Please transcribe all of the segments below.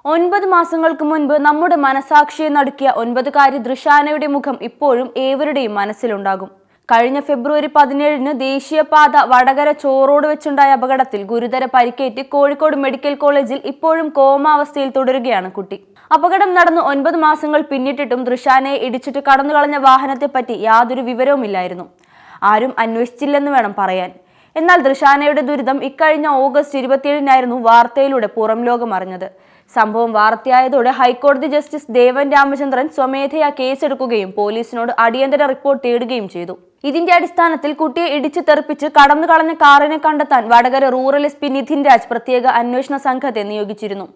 9 മാസങ്ങൾക്ക് മുൻപ് നമ്മുടെ മനസാക്ഷിയെ നടുക്കിയ 9കാരി ദൃശാനയുടെ മുഖം ഇപ്പോഴും ഏവരുടെയും മനസ്സിലുണ്ടാകും. കഴിഞ്ഞ ഫെബ്രുവരി 17-ന് ദേശീയപാത വടകര ചോറോട് വെച്ചുണ്ടായ അപകടത്തിൽ ഗുരുതര പരിക്കേറ്റ് കോഴിക്കോട് മെഡിക്കൽ കോളേജിൽ ഇപ്പോഴും കോമാവസ്ഥയിൽ തുടരുകയാണ് കുട്ടി. അപകടം നടന്ന് 9 മാസങ്ങൾ പിന്നിട്ടിട്ടും ദൃശാനയെ ഇടിച്ചിട്ട് കടന്നുകളഞ്ഞ വാഹനത്തെപ്പറ്റി യാതൊരു വിവരവുമില്ലായിരുന്നു. ആരും അന്വേഷിച്ചില്ലെന്ന് വേണം പറയാൻ. എന്നാൽ ദൃശാനയുടെ ദുരിതം ഇക്കഴിഞ്ഞ ഓഗസ്റ്റ് 27-നായിരുന്നു വാർത്തയിലൂടെ പുറം ലോകം അറിഞ്ഞത്. സംഭവം വാർത്തയായതോടെ ഹൈക്കോടതി ജസ്റ്റിസ് ദേവൻ രാമചന്ദ്രൻ സ്വമേധയാ കേസെടുക്കുകയും പോലീസിനോട് അടിയന്തര റിപ്പോർട്ട് തേടുകയും ചെയ്തു. ഇതിന്റെ അടിസ്ഥാനത്തിൽ കുട്ടിയെ ഇടിച്ചു തെറിപ്പിച്ച് കടന്നു കളഞ്ഞ കാറിനെ കണ്ടെത്താൻ വടകര റൂറൽ SP നിധിൻ രാജ് പ്രത്യേക അന്വേഷണ സംഘത്തെ നിയോഗിച്ചിരുന്നു.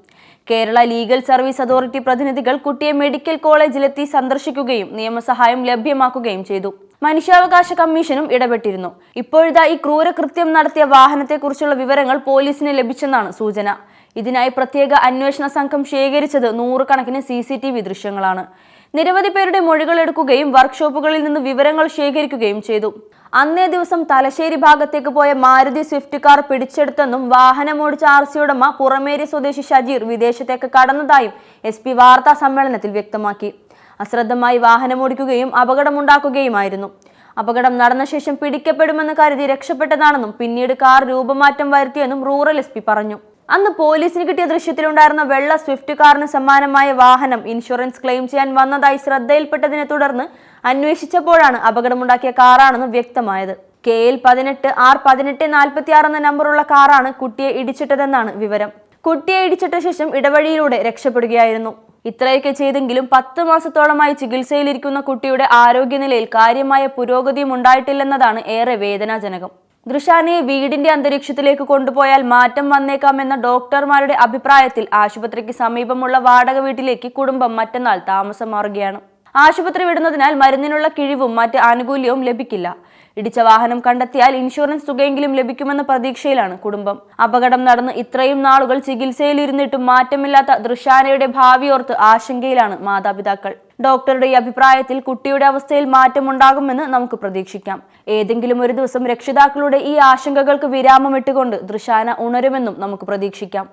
കേരള ലീഗൽ സർവീസ് അതോറിറ്റി പ്രതിനിധികൾ കുട്ടിയെ മെഡിക്കൽ കോളേജിലെത്തി സന്ദർശിക്കുകയും നിയമസഹായം ലഭ്യമാക്കുകയും ചെയ്തു. മനുഷ്യാവകാശ കമ്മീഷനും ഇടപെട്ടിരുന്നു. ഇപ്പോഴിതാ ഈ ക്രൂരകൃത്യം നടത്തിയ വാഹനത്തെക്കുറിച്ചുള്ള വിവരങ്ങൾ പോലീസിന് ലഭിച്ചെന്നാണ് സൂചന. ഇതിനായി പ്രത്യേക അന്വേഷണ സംഘം ശേഖരിച്ചത് 100 കണക്കിന് CCTV ദൃശ്യങ്ങളാണ്. നിരവധി പേരുടെ മൊഴികൾ എടുക്കുകയും വർക്ക്ഷോപ്പുകളിൽ നിന്ന് വിവരങ്ങൾ ശേഖരിക്കുകയും ചെയ്തു. അന്നേ ദിവസം തലശ്ശേരി ഭാഗത്തേക്ക് പോയ മാരുതി സ്വിഫ്റ്റ് കാർ പിടിച്ചെടുത്തെന്നും വാഹനമോടിച്ച RC ഉടമ പുറമേരി സ്വദേശി ഷജീർ വിദേശത്തേക്ക് കടന്നതായും SP വാർത്താ സമ്മേളനത്തിൽ വ്യക്തമാക്കി. അശ്രദ്ധമായി വാഹനമോടിക്കുകയും അപകടമുണ്ടാക്കുകയുമായിരുന്നു. അപകടം നടന്ന ശേഷം പിടിക്കപ്പെടുമെന്ന് കരുതി രക്ഷപ്പെട്ടതാണെന്നും പിന്നീട് കാർ രൂപമാറ്റം വരുത്തിയെന്നും റൂറൽ SP പറഞ്ഞു. അന്ന് പോലീസിന് കിട്ടിയ ദൃശ്യത്തിലുണ്ടായിരുന്ന വെള്ള സ്വിഫ്റ്റ് കാറിന് സമാനമായ വാഹനം ഇൻഷുറൻസ് ക്ലെയിം ചെയ്യാൻ വന്നതായി ശ്രദ്ധയിൽപ്പെട്ടതിനെ തുടർന്ന് അന്വേഷിച്ചപ്പോഴാണ് അപകടമുണ്ടാക്കിയ കാറാണെന്ന് വ്യക്തമായത്. KL 18 R 1846 എന്ന നമ്പറുള്ള കാറാണ് കുട്ടിയെ ഇടിച്ചിട്ടതെന്നാണ് വിവരം. കുട്ടിയെ ഇടിച്ചിട്ട ശേഷം ഇടവഴിയിലൂടെ രക്ഷപ്പെടുകയായിരുന്നു. ഇത്രയൊക്കെ ചെയ്തെങ്കിലും 10 മാസത്തോളമായി ചികിത്സയിലിരിക്കുന്ന കുട്ടിയുടെ ആരോഗ്യനിലയിൽ കാര്യമായ പുരോഗതിയും ഉണ്ടായിട്ടില്ലെന്നതാണ് ഏറെ വേദനാജനകം. ദൃശാനയെ വീടിന്റെ അന്തരീക്ഷത്തിലേക്ക് കൊണ്ടുപോയാൽ മാറ്റം വന്നേക്കാമെന്ന ഡോക്ടർമാരുടെ അഭിപ്രായത്തിൽ ആശുപത്രിക്ക് സമീപമുള്ള വാടക വീട്ടിലേക്ക് കുടുംബം മറ്റന്നാൾ താമസം മാറുകയാണ്. ആശുപത്രി വിടുന്നതിനാൽ മരുന്നിനുള്ള കിഴിവും മറ്റ് ആനുകൂല്യവും ലഭിക്കില്ല. ഇടിച്ച വാഹനം കണ്ടെത്തിയാൽ ഇൻഷുറൻസ് തുകയെങ്കിലും ലഭിക്കുമെന്ന പ്രതീക്ഷയിലാണ് കുടുംബം. അപകടം നടന്ന് ഇത്രയും നാളുകൾ ചികിത്സയിലിരുന്നിട്ടും മാറ്റമില്ലാത്ത ദൃശാനയുടെ ഭാവിയോർത്ത് ആശങ്കയിലാണ് മാതാപിതാക്കൾ. ഡോക്ടറുടെ ഈ അഭിപ്രായത്തിൽ കുട്ടിയുടെ അവസ്ഥയിൽ മാറ്റമുണ്ടാകുമെന്ന് നമുക്ക് പ്രതീക്ഷിക്കാം. ഏതെങ്കിലും ഒരു ദിവസം രക്ഷിതാക്കളുടെ ഈ ആശങ്കകൾക്ക് വിരാമമിട്ടുകൊണ്ട് ദൃശാന ഉണരുമെന്നും നമുക്ക് പ്രതീക്ഷിക്കാം.